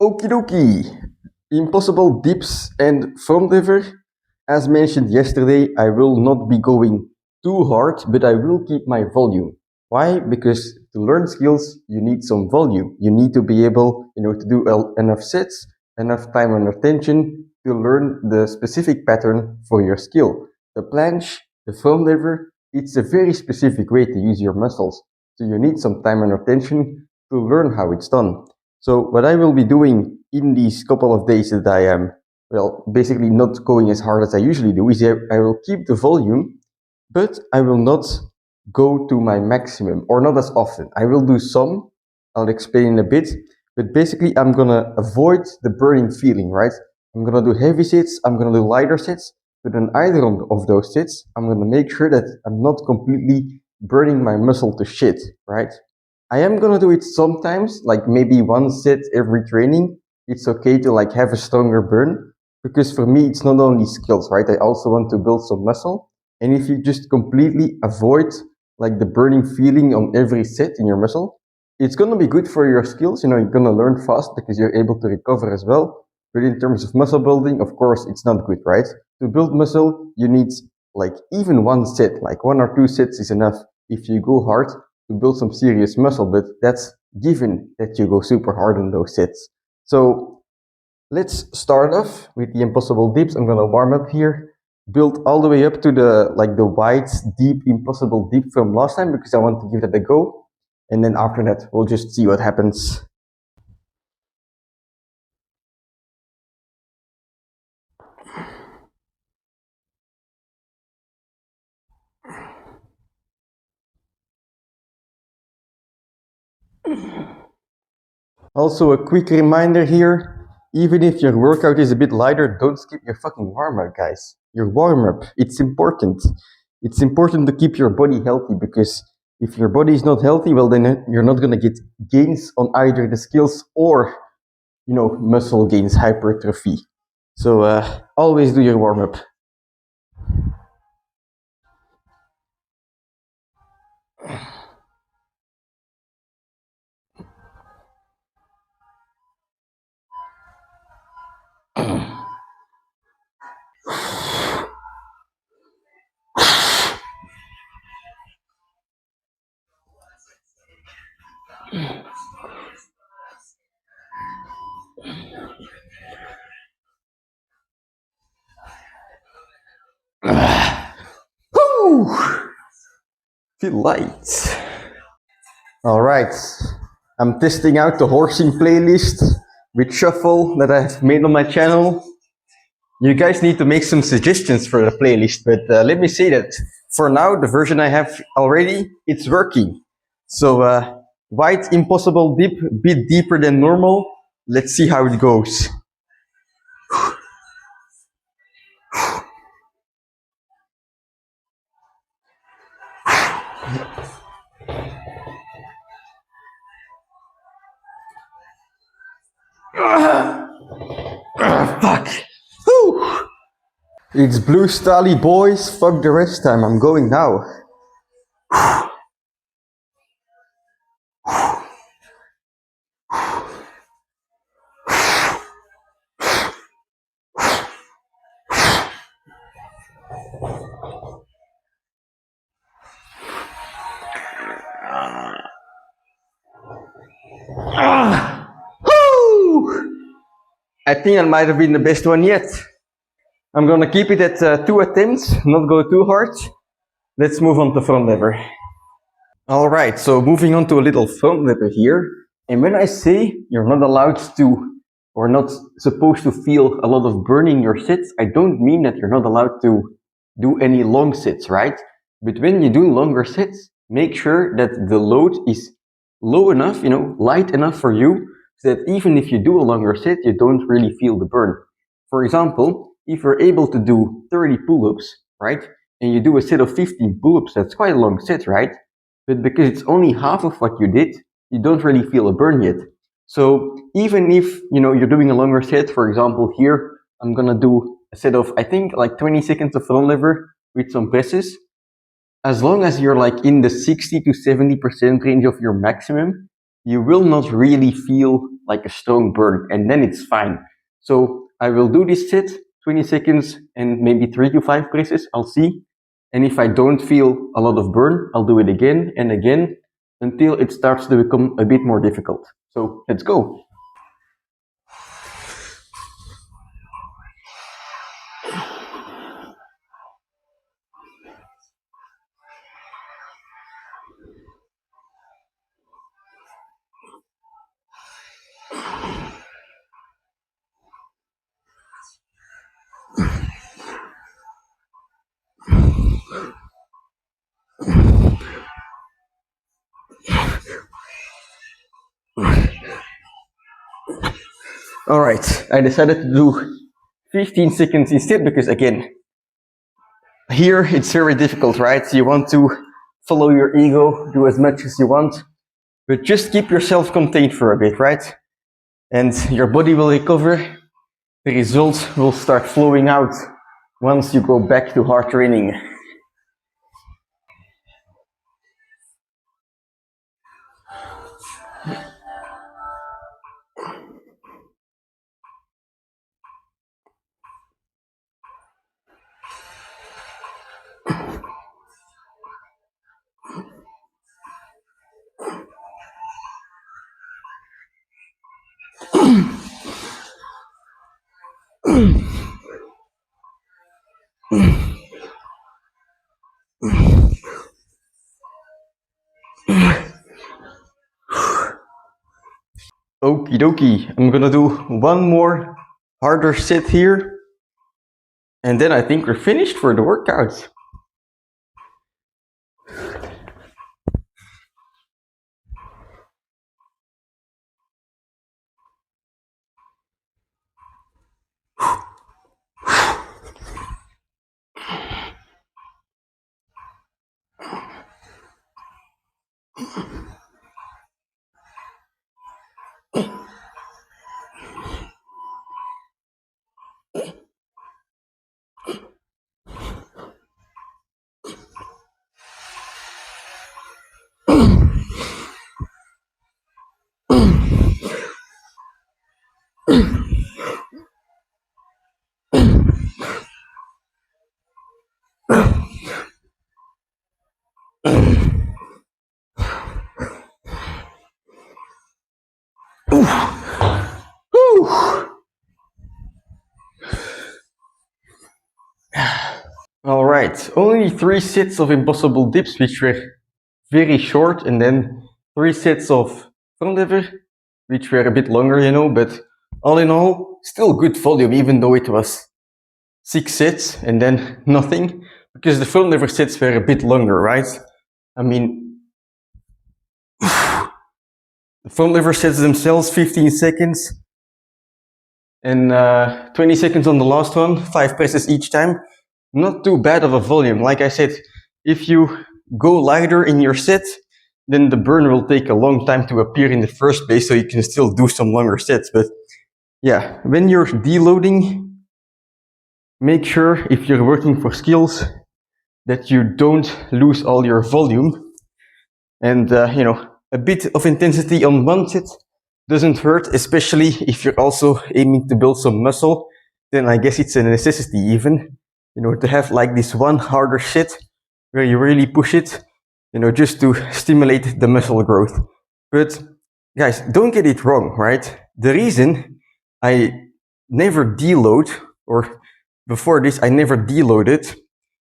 Okie dokie. Impossible dips and front lever. As mentioned yesterday, I will not be going too hard, but I will keep my volume. Why? Because to learn skills, you need some volume. You need to be able, to do enough sets, enough time and attention to learn the specific pattern for your skill. The planche, the front lever, it's a very specific way to use your muscles. So you need some time and attention to learn how it's done. So what I will be doing in these couple of days that I am, basically not going as hard as I usually do, is I will keep the volume, but I will not go to my maximum, or not as often. I will do some, I'll explain in a bit, but basically I'm gonna avoid the burning feeling, right? I'm gonna do heavy sets, I'm gonna do lighter sets, but on either of those sets, I'm gonna make sure that I'm not completely burning my muscle to shit, right? I am gonna do it sometimes, like maybe one set every training. It's okay to like have a stronger burn, because for me it's not only skills, right? I also want to build some muscle. And if you just completely avoid like the burning feeling on every set in your muscle, it's gonna be good for your skills. You're gonna learn fast because you're able to recover as well. But in terms of muscle building, of course, it's not good, right? To build muscle, you need like even one set, like 1 or 2 sets is enough if you go hard to build some serious muscle, but that's given that you go super hard on those sets. So let's start off with the impossible dips. I'm gonna warm up here, build all the way up to the wide, deep impossible dip from last time because I want to give that a go. And then after that, we'll just see what happens. Also, a quick reminder here, even if your workout is a bit lighter, don't skip your fucking warm-up, guys. Your warm-up, it's important. It's important to keep your body healthy, because if your body is not healthy, well, then you're not gonna get gains on either the skills or, muscle gains, hypertrophy. So always do your warm-up. Whew! Feel light. All right, I'm testing out the horsing playlist with shuffle that I've made on my channel. You guys need to make some suggestions for the playlist, but let me say that for now, the version I have already, it's working. So wide impossible dip, bit deeper than normal. Let's see how it goes. Fuck. Whew. It's Blue Stally boys, fuck the rest time, I'm going now. I think that might have been the best one yet. I'm gonna keep it at 2 attempts, not go too hard. Let's move on to front lever. Alright, so moving on to a little front lever here. And when I say you're not allowed to, or not supposed to feel a lot of burning in your sets, I don't mean that you're not allowed to do any long sets, right? But when you do longer sets, make sure that the load is low enough, light enough for you, so that even if you do a longer set, you don't really feel the burn. For example, if you're able to do 30 pull-ups, right? And you do a set of 15 pull-ups, that's quite a long set, right? But because it's only half of what you did, you don't really feel a burn yet. So even if, you're doing a longer set, for example, here, I'm gonna do a set of, I think, like 20 seconds of front lever with some presses. As long as you're like in the 60 to 70% range of your maximum, you will not really feel like a strong burn, and then it's fine. So I will do this set, 20 seconds and maybe 3 to 5 presses, I'll see. And if I don't feel a lot of burn, I'll do it again and again until it starts to become a bit more difficult. So let's go. All right, I decided to do 15 seconds instead because again, here it's very difficult, right? You want to follow your ego, do as much as you want, but just keep yourself contained for a bit, right? And your body will recover. The results will start flowing out once you go back to hard training. Okie dokie, I'm gonna do one more harder set here, and then I think we're finished for the workout. All right, only 3 sets of impossible dips, which were very short, and then 3 sets of front lever, which were a bit longer, you know, but all in all, still good volume, even though it was 6 sets and then nothing, because the front lever sets were a bit longer, right? I mean, the front lever sets themselves 15 seconds and 20 seconds on the last one, 5 presses each time. Not too bad of a volume. Like I said, if you go lighter in your set, then the burn will take a long time to appear in the first place, so you can still do some longer sets. But yeah, when you're deloading, make sure if you're working for skills that you don't lose all your volume. And you know, a bit of intensity on one set doesn't hurt, especially if you're also aiming to build some muscle. Then I guess it's a necessity even, you know, to have like this one harder set where you really push it, you know, just to stimulate the muscle growth. But guys, don't get it wrong, right? The reason I never deload, or before this I never deloaded,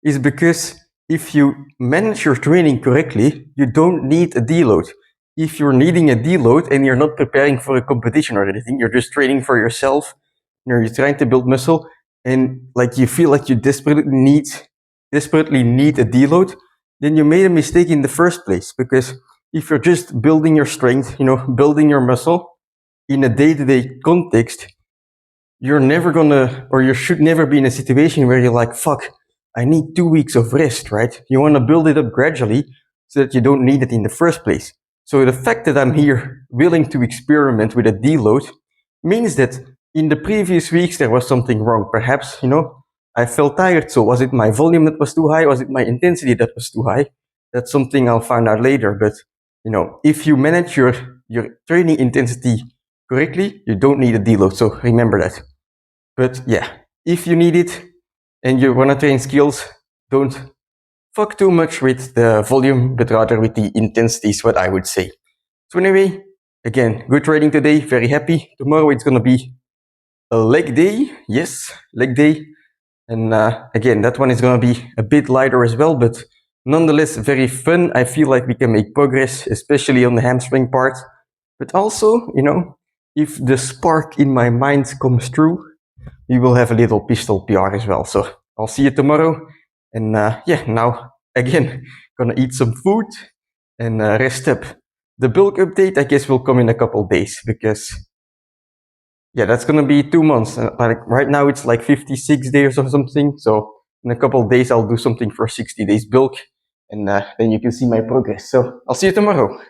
is because if you manage your training correctly, you don't need a deload. If you're needing a deload and you're not preparing for a competition or anything, you're just training for yourself, you know, you're trying to build muscle, and like you feel like you desperately need a deload, then you made a mistake in the first place. Because if you're just building your strength, you know, building your muscle in a day-to-day context, you're never gonna, or you should never be in a situation where you're like, fuck, I need 2 weeks of rest, right? You want to build it up gradually so that you don't need it in the first place. So the fact that I'm here willing to experiment with a deload means that in the previous weeks there was something wrong. Perhaps, you know, I felt tired. So was it my volume that was too high? Was it my intensity that was too high? That's something I'll find out later. But, you know, if you manage your your training intensity correctly, you don't need a deload. So remember that. But yeah, if you need it and you want to train skills, don't fuck too much with the volume, but rather with the intensity is what I would say. So anyway, again, good training today. Very happy. Tomorrow it's going to be a leg day. Yes, leg day. And again, that one is going to be a bit lighter as well, but nonetheless very fun. I feel like we can make progress, especially on the hamstring part. But also, if the spark in my mind comes true, we will have a little pistol PR as well. So I'll see you tomorrow. And yeah, now again, gonna eat some food and rest up. The bulk update, I guess, will come in a couple days because yeah, that's gonna be 2 months. Like right now, it's like 56 days or something. So in a couple days, I'll do something for 60 days bulk, and then you can see my progress. So I'll see you tomorrow.